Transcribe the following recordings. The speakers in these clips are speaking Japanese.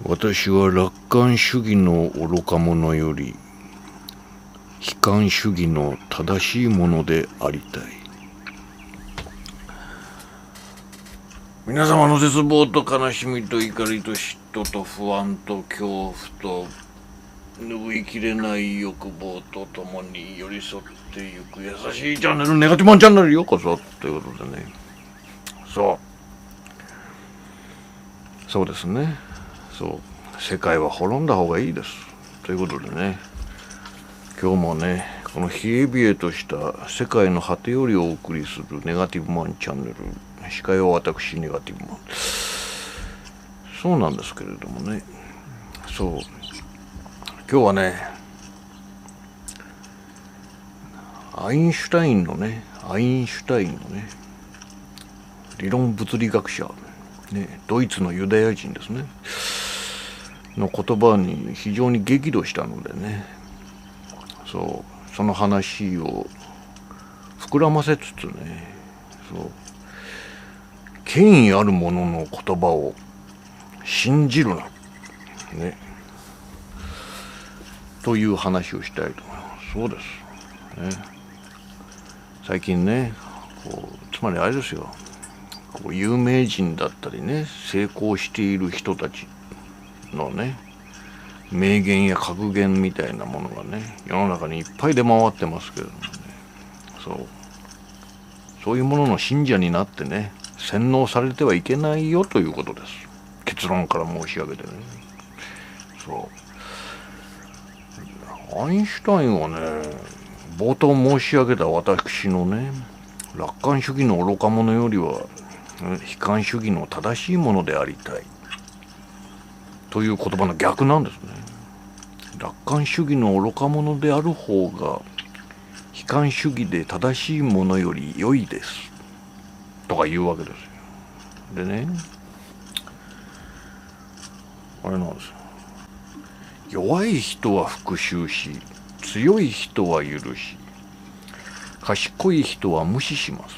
私は楽観主義の愚か者より悲観主義の正しいものでありたい。皆様の絶望と悲しみと怒りと嫉妬と不安と恐怖と拭いきれない欲望とともに寄り添ってゆく優しいチャンネル、ネガティブマンチャンネルへようこそということでね、そうですね、世界は滅んだ方がいいですということでね、今日もねこの冷え冷えとした世界の果てよりお送りするネガティブマンチャンネル、司会は私ネガティブマン、そうなんですけれどもね、今日はねアインシュタインのね理論物理学者、ドイツのユダヤ人ですねの言葉に非常に激怒したのでね、その話を膨らませつつね、権威ある者の言葉を信じるな、という話をしたいと思います。そうですね。最近ね、つまりあれですよ、有名人だったりね、成功している人たちのね、名言や格言みたいなものがね、世の中にいっぱい出回ってますけれどもね、そういうものの信者になってね、洗脳されてはいけないよということです。結論から申し上げてね。アインシュタインはね、冒頭申し上げた私のね、楽観主義の愚か者よりは悲観主義の正しいものでありたいという言葉の逆なんですね。楽観主義の愚か者である方が悲観主義で正しいものより良いですとか言うわけですよ。でね、あれなんですよ。弱い人は復讐し、強い人は許し、賢い人は無視します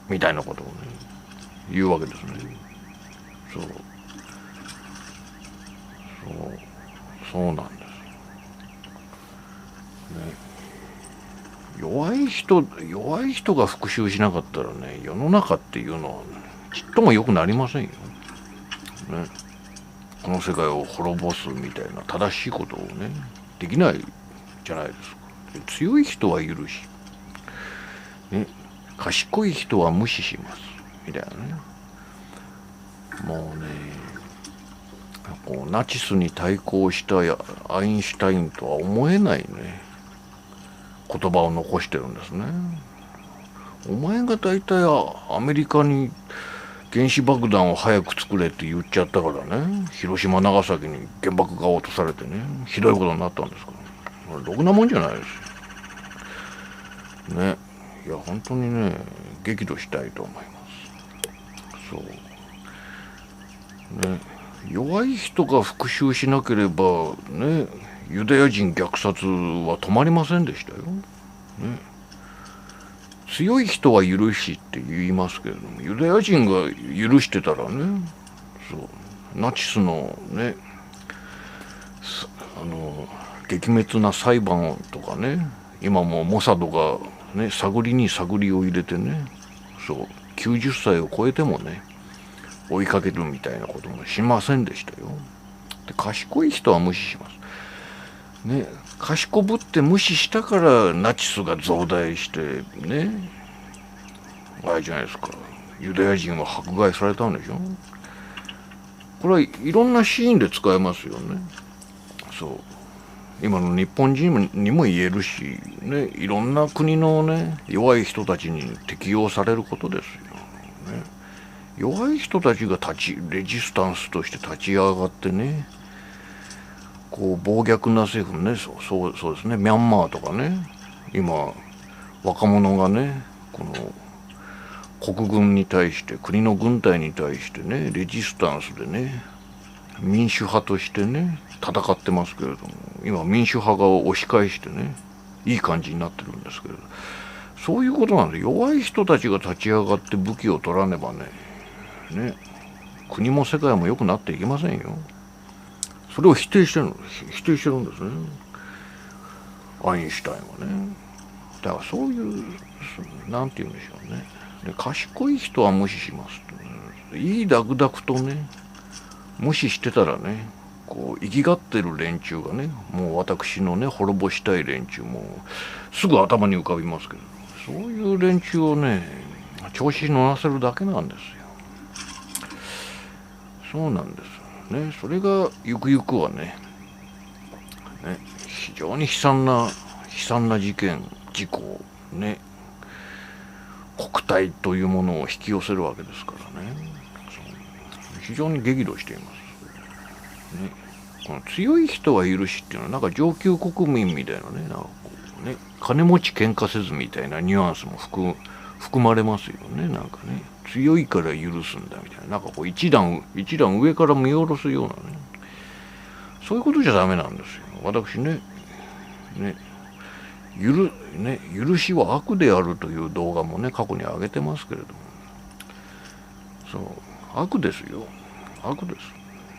みたいなことをね言うわけですね。そうなんですね。弱い人が復讐しなかったらね、世の中っていうのはちっとも良くなりませんよ。この世界を滅ぼすみたいな正しいことをねできないじゃないですか。強い人は許し、賢い人は無視しますみたいなね。もうね、ナチスに対抗したアインシュタインとは思えないね言葉を残してるんですね。お前が大体アメリカに原子爆弾を早く作れって言っちゃったからね、広島長崎に原爆が落とされてね、ひどいことになったんですから、ろくなもんじゃないですよね。いや本当にね激怒したいと思います。弱い人が復讐しなければね、ユダヤ人虐殺は止まりませんでしたよ。強い人は許しって言いますけれども、ユダヤ人が許してたらね、ナチスのね、撃滅な裁判とかね、今もモサドがね探りに探りを入れてね、90歳を超えてもね追いかけるみたいなこともしませんでしたよ。で、賢い人は無視しますね。賢ぶって無視したからナチスが増大してね、あれじゃないですか、ユダヤ人は迫害されたんでしょ。これはいろんなシーンで使えますよね。今の日本人にも言えるしね、いろんな国のね弱い人たちに適用されることですよね。弱い人たちがレジスタンスとして立ち上がってね、暴虐な政府ね、そうですね、ミャンマーとかね、今若者がねこの国軍に対して、国の軍隊に対してねレジスタンスでね民主派としてね戦ってますけれども、今民主派が押し返してねいい感じになってるんですけれど、そういうことなんで、弱い人たちが立ち上がって武器を取らねばね国も世界も良くなっていきませんよ。それを否定してるんですね、アインシュタインはね。だからそういうなんて言うんでしょうね。で賢い人は無視しますと、ね、いいダクダクとね無視してたらね、こう生きがってる連中がね、もう私のね滅ぼしたい連中もすぐ頭に浮かびますけど、そういう連中をね調子に乗らせるだけなんですよ。そうなんですね。それがゆくゆくはね非常に悲惨な事件事故ね、国体というものを引き寄せるわけですからね。非常に激怒しています、ね。この強い人は許しっていうのはなんか上級国民みたいなね、なんかこうね、金持ち喧嘩せずみたいなニュアンスも含まれますよね。なんかね、強いから許すんだみたいな、なんかこう一段上から見下ろすようなね、そういうことじゃダメなんですよ。私ね許しは悪であるという動画もね過去に上げてますけれども、そう悪ですよ、悪です、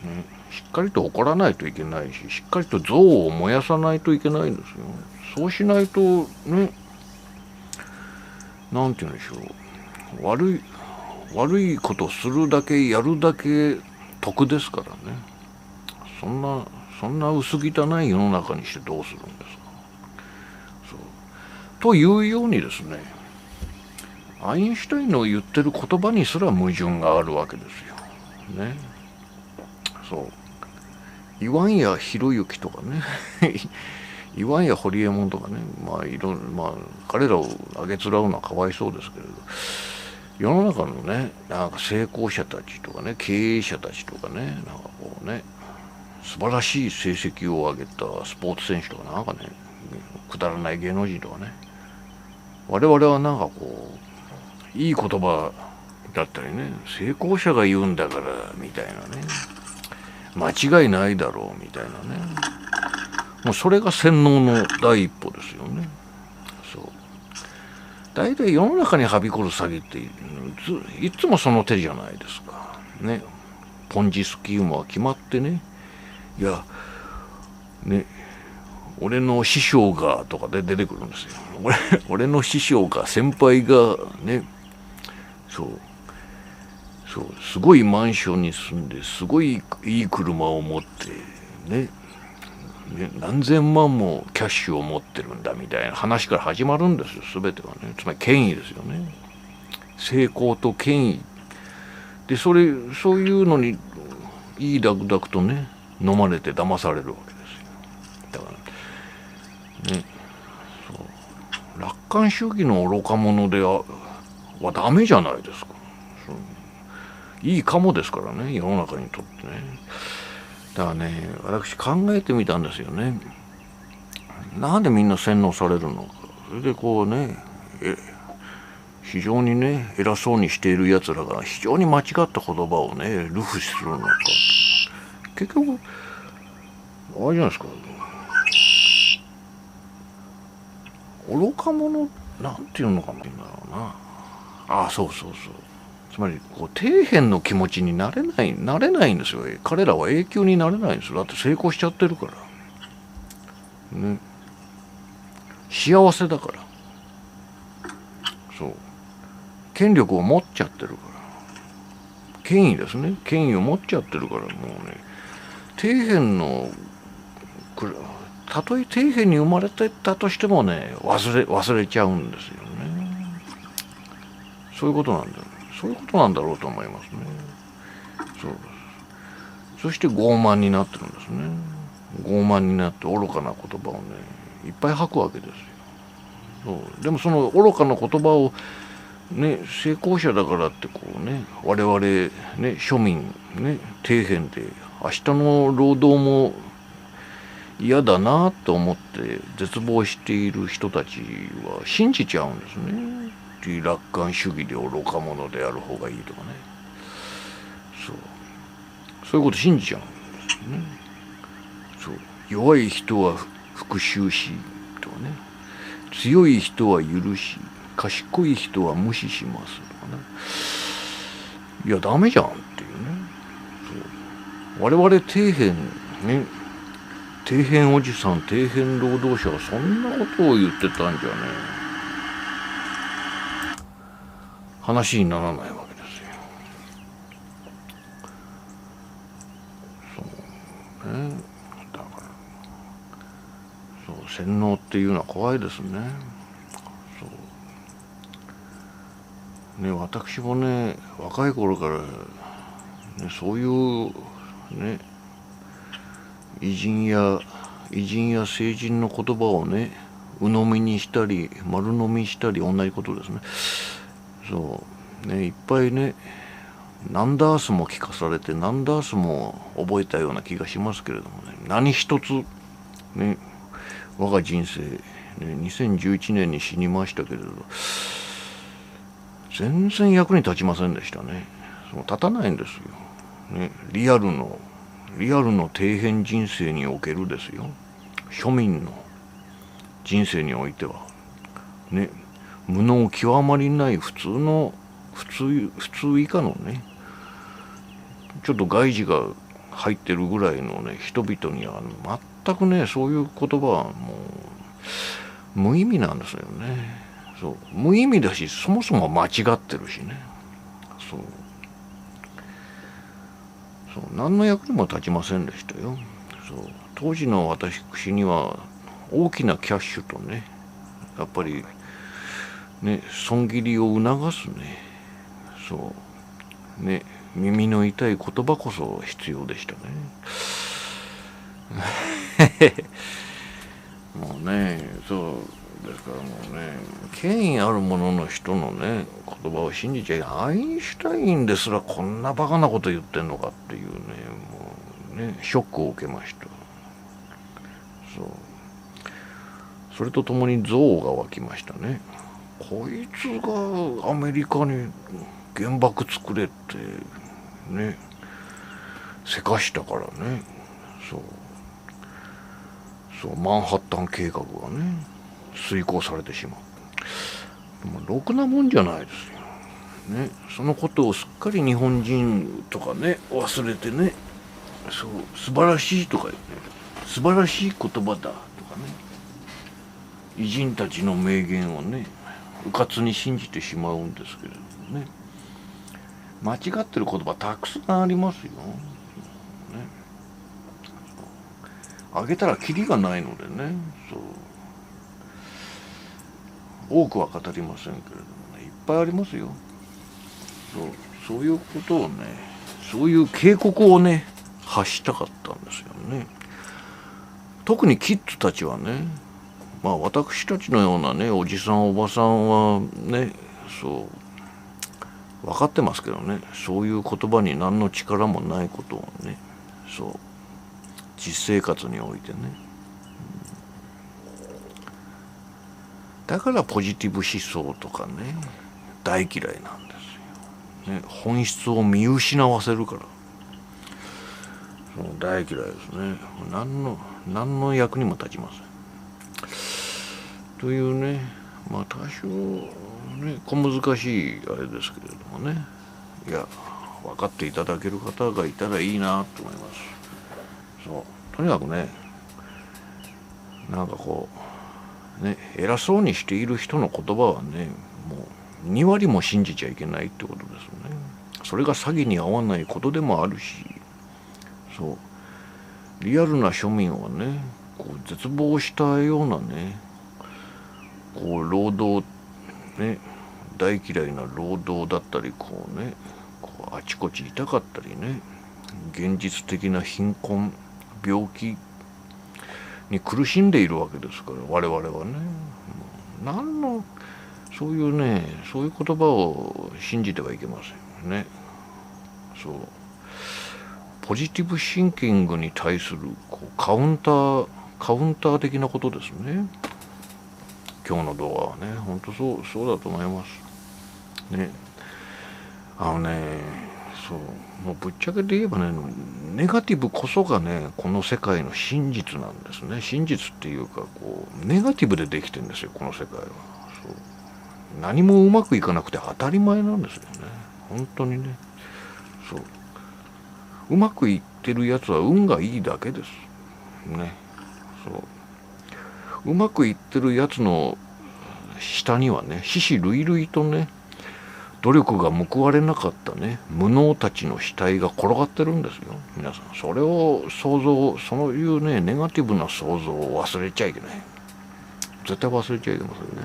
ね、しっかりと怒らないといけないし、しっかりと憎悪を燃やさないといけないんですよ。そうしないとね、なんて言うんでしょう、悪いことするだけやるだけ得ですからね。そんな薄汚い世の中にしてどうするんですか。というようにですね、アインシュタインの言ってる言葉にすら矛盾があるわけですよ。ね。そう。岩谷弘之とかね、岩谷堀右衛門とかね、彼らをあげつらうのはかわいそうですけれど、世の中のね、なんか成功者たちとかね、経営者たちとかね、なんかこうね、素晴らしい成績を上げたスポーツ選手とかなんかね、くだらない芸能人とかね、我々はなんかこういい言葉だったりね、成功者が言うんだからみたいなね、間違いないだろうみたいなね、もうそれが洗脳の第一歩ですよね。そう。大体世の中にはびこる詐欺っていつもその手じゃないですかね。ポンジスキームは決まってね、いやね、俺の師匠がとかで出てくるんですよ。俺の師匠が、先輩がね、そうすごいマンションに住んで、すごいいい車を持ってね、何千万もキャッシュを持ってるんだみたいな話から始まるんですよ、全てはね。つまり権威ですよね。成功と権威で、そういうのにいいダクダクとね飲まれて騙されるわけですよ。だからね、そう楽観主義の愚か者ではダメじゃないですか。いいかもですからね、世の中にとってね。だからね、私考えてみたんですよね。なんでみんな洗脳されるのか。それでこうね、非常にね偉そうにしているやつらが非常に間違った言葉をね流布するのか。結局あれじゃないですか、愚か者なんていうのかなんだろうな。そう。つまりこう底辺の気持ちになれないんですよ。彼らは永久になれないんですよ。だって成功しちゃってるからね。幸せだから。そう。権力を持っちゃってるから。権威ですね。権威を持っちゃってるから、もうね、底辺のたとえ底辺に生まれてたとしてもね、忘れちゃうんですよね。そういうことなんだろうと思いますね。そうです。そして傲慢になってるんですね。傲慢になって愚かな言葉をねいっぱい吐くわけですよ。そうでもその愚かな言葉をね、成功者だからってこうね、我々ね庶民ね底辺で明日の労働も嫌だなと思って絶望している人たちは信じちゃうんですね。楽観主義で愚か者である方がいいとかね、そういうこと信じちゃうんですね。そう、弱い人は復讐しとかね、強い人は許し、賢い人は無視しますとかね。いやダメじゃんっていうね。そう、我々底辺ね、底辺おじさん、底辺労働者はそんなことを言ってたんじゃね、話にならないわけですよ。そうね、だからそう洗脳っていうのは怖いですね。そうね、私もね、若い頃から、ね、そういうね、偉人や聖人の言葉をね、鵜呑みにしたり丸飲みしたり、同じことですね。そうね、いっぱいね、何ダースも聞かされて何ダースも覚えたような気がしますけれどもね、何一つね、我が人生、ね、2011年に死にましたけれど、全然役に立ちませんでしたね。立たないんですよ、ね、リアルの底辺人生におけるですよ、庶民の人生においてはね、無能極まりない普通以下のね、ちょっと外事が入ってるぐらいのね人々には全くね、そういう言葉はもう無意味なんですよね。そう、無意味だし、そもそも間違ってるしね。そう何の役にも立ちませんでしたよ。そう当時の私には大きなキャッシュとね、やっぱりね、損切りを促すね、そうね、耳の痛い言葉こそ必要でしたね。もうね、そうですから、もうね、権威ある者の人のね言葉を信じちゃい、アインシュタインですらこんなバカなこと言ってんのかっていうね、もうね、ショックを受けました。それとともに憎悪が湧きましたね。こいつがアメリカに原爆作れってね、せかしたからね。マンハッタン計画がね遂行されてしまう。でもろくなもんじゃないですよね。そのことをすっかり日本人とかね忘れてね、素晴らしいとか言って、素晴らしい言葉だとかね、偉人たちの名言をねうかつに信じてしまうんですけれどもね、間違ってる言葉たくさんありますよ、ね、あげたらキリがないのでね、多くは語りませんけれどもね、いっぱいありますよ。そういうことをね、そういう警告をね発したかったんですよね。特にキッズたちはね、まあ私たちのようなねおじさんおばさんはね、分かってますけどね、そういう言葉に何の力もないことをね、実生活においてね、だからポジティブ思想とかね大嫌いなんですよ、ね、本質を見失わせるから大嫌いですね。何の役にも立ちませんというね、まあ多少ね小難しいあれですけれどもね、いや分かっていただける方がいたらいいなと思います。とにかくね、なんかこうね、偉そうにしている人の言葉はね、もう2割も信じちゃいけないってことですね。それが詐欺に合わないことでもあるし、リアルな庶民はねこう絶望したようなね、こう労働ね、大嫌いな労働だったり、こうあちこち痛かったりね、現実的な貧困病気に苦しんでいるわけですから、我々はね、何のそういう言葉を信じてはいけませんよね。ポジティブシンキングに対するカウンター的なことですね。今日の動画はね、本当そうだと思いますね。もうぶっちゃけて言えばね、ネガティブこそがねこの世界の真実なんですね。真実っていうかネガティブでできてるんですよ、この世界は。何もうまくいかなくて当たり前なんですよね、本当にね。うまくいってるやつは運がいいだけですね。そううまくいってるやつの下にはね、死々類々とね、努力が報われなかったね、無能たちの死体が転がってるんですよ。皆さん、それをそういうね、ネガティブな想像を忘れちゃいけない。絶対忘れちゃいけませんね。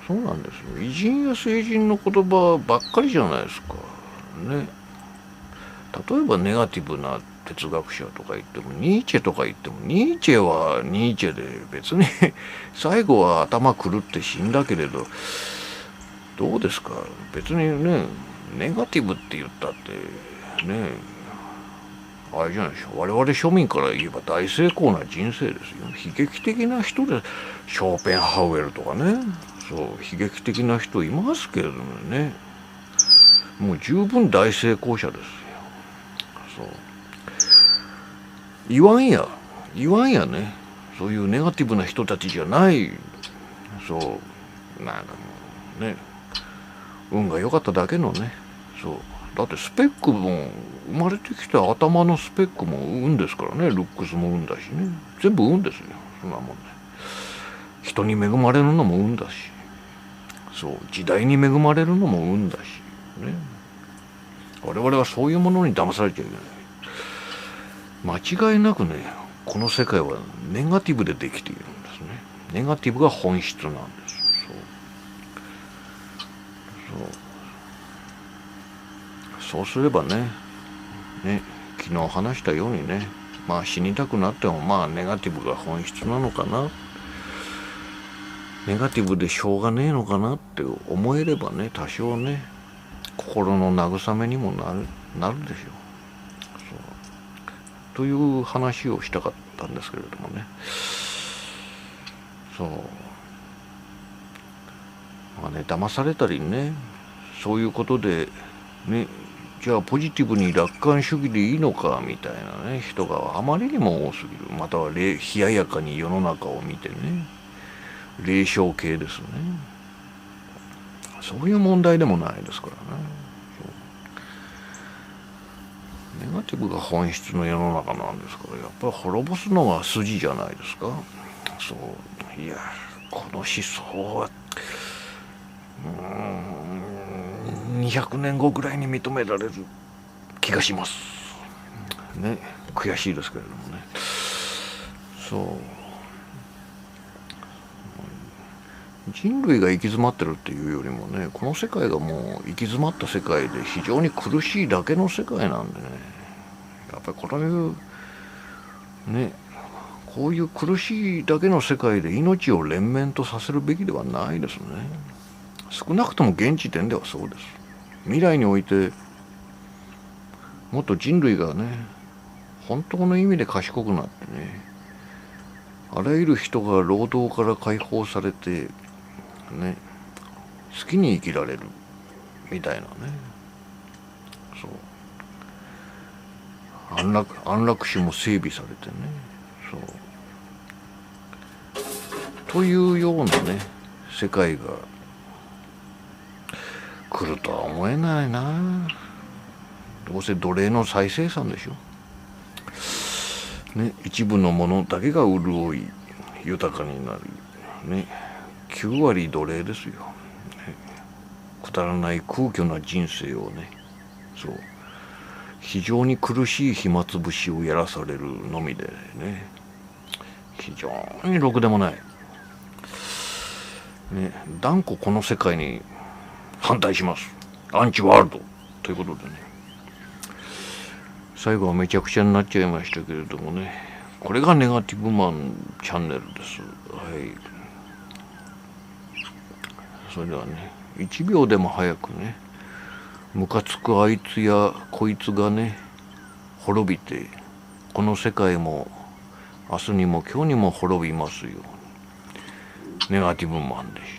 そうなんですよ。偉人や聖人の言葉ばっかりじゃないですか。ね。例えばネガティブな哲学者とか言っても、ニーチェとか言っても、ニーチェはニーチェで別に最後は頭狂って死んだけれど、どうですか。別にね、ネガティブって言ったってね、あれじゃないでしょ。我々庶民から言えば大成功な人生ですよ。悲劇的な人で、ショーペンハウエルとかね、そう悲劇的な人いますけれどもね、もう十分大成功者ですよ。そう言わんやね、そういうネガティブな人たちじゃない、そうなんかもうね、運が良かっただけのね、そうだってスペックも生まれてきた頭のスペックも運ですからね、ルックスも運だしね、全部運ですよ。そんなもんね、人に恵まれるのも運だし、そう時代に恵まれるのも運だしね、我々はそういうものに騙されちゃいけない。間違いなくね、この世界はネガティブでできているんですね。ネガティブが本質なんです。そうすればね、昨日話したようにね、まあ死にたくなってもまあネガティブが本質なのかな、ネガティブでしょうがねえのかなって思えればね、多少ね、心の慰めにもなるでしょう。という話をしたかったんですけれどもね。まあね、騙されたりね、そういうことでね、じゃあポジティブに楽観主義でいいのかみたいなね、人があまりにも多すぎる。または冷ややかに世の中を見てね、霊障系ですね。そういう問題でもないですからね。ネガティブが本質の世の中なんですから、やっぱり滅ぼすのが筋じゃないですか。いや、この思想は200年後ぐらいに認められる気がしますね。悔しいですけれどもね。人類が行き詰まってるっていうよりもね、この世界がもう行き詰まった世界で非常に苦しいだけの世界なんでね、やっぱりこういう苦しいだけの世界で命を連綿とさせるべきではないですね。少なくとも現時点ではそうです。未来においてもっと人類がね、本当の意味で賢くなってね、あらゆる人が労働から解放されてね、好きに生きられるみたいなね、安楽死も整備されてね、というようなね世界が来るとは思えないな。どうせ奴隷の再生産でしょ。一部のものだけが潤い豊かになる。9割奴隷ですよ。くだらない空虚な人生をね、非常に苦しい暇つぶしをやらされるのみでね、非常にろくでもない。断固この世界に反対します。アンチワールドということでね、最後はめちゃくちゃになっちゃいましたけれどもね、これがネガティブマンチャンネルです。それではね、1秒でも早くね、ムカつくあいつやこいつがね滅びて、この世界も明日にも今日にも滅びますように。ネガティブマンでした。